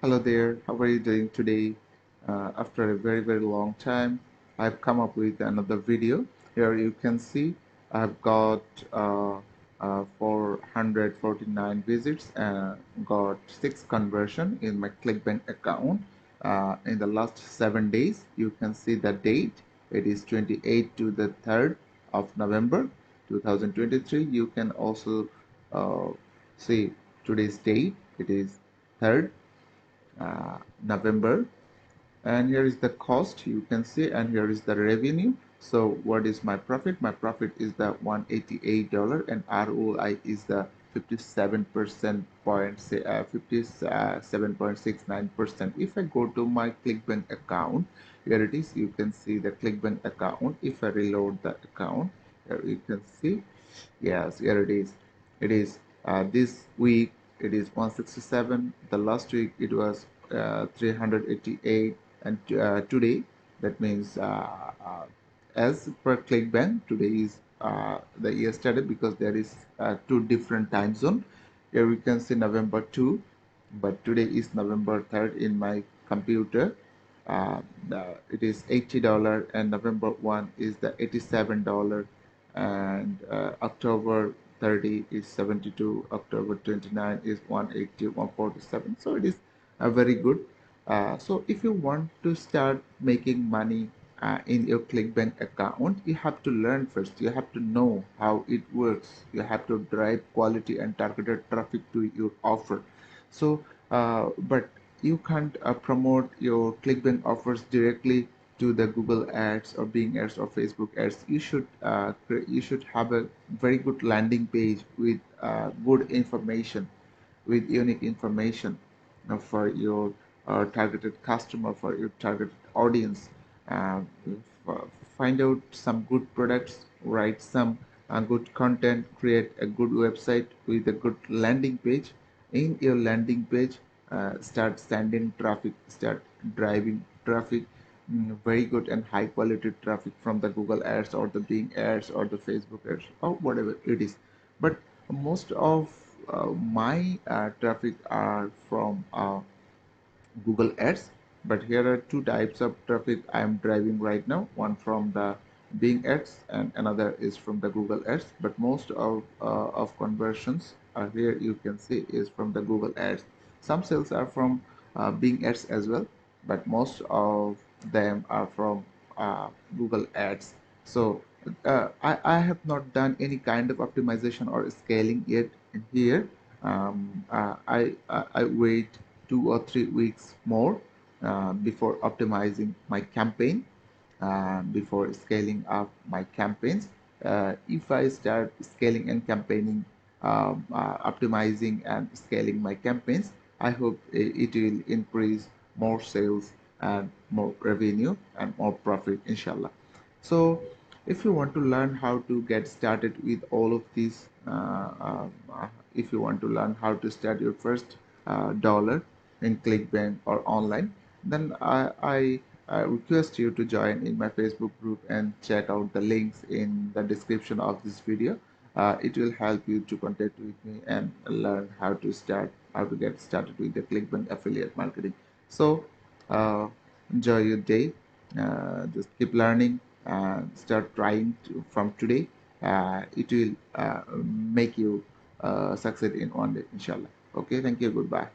Hello there, how are you doing today? After a very long time, I've come up with another video. Here you can see I've got 449 visits and got 6 conversion in my Clickbank account. In the last 7 days, you can see the date. It is 28 to the 3rd of November 2023. You can also uh, see today's date. It is 3rd November, and here is the cost you can see, and here is the revenue. So what is my profit? My profit is the $188, and ROI is the 57% point, say 57.69%. If I go to my Clickbank account, here it is. You can see the Clickbank account. If I reload the account, here you can see, yes, here it is. It is this week it is 167. The last week it was 388, and today, that means as per Clickbank, today is the yesterday, because there is two different time zone. Here we can see November 2, but today is November 3rd in my computer. It is $80, and November 1 is the $87, and October 30 is 72, October 29 is 180, 147. So it is very good. So if you want to start making money in your Clickbank account, you have to learn first. You have to know how it works. You have to drive quality and targeted traffic to your offer. So, but you can't promote your Clickbank offers directly to the Google ads or Bing ads or Facebook ads. You should have a very good landing page with good information, with unique information for your targeted customer, for your targeted audience. Uh, Find out some good products, write some good content, create a good website with a good landing page. In your landing page, start sending traffic, start driving traffic, very good and high quality traffic from the Google ads or the Bing ads or the Facebook ads or whatever it is. But most of my traffic are from Google Ads. But here are two types of traffic I am driving right now. One from the Bing Ads and another is from the Google Ads. But most of conversions here you can see is from the Google Ads. Some sales are from Bing Ads as well, but most of them are from Google Ads. So I have not done any kind of optimization or scaling yet in here. I wait 2 or 3 weeks more before optimizing my campaign, before scaling up my campaigns. If I start scaling and campaigning, optimizing and scaling my campaigns, I hope it will increase more sales and more revenue and more profit, inshallah. So if you want to learn how to get started with all of these, if you want to learn how to start your first dollar in Clickbank or online, then I request you to join in my Facebook group and check out the links in the description of this video. It will help you to contact with me and learn how to get started with the Clickbank affiliate marketing. So uh, enjoy your day. Just keep learning and start trying from today. It will make you succeed in one day, inshallah. Okay, thank you. Goodbye.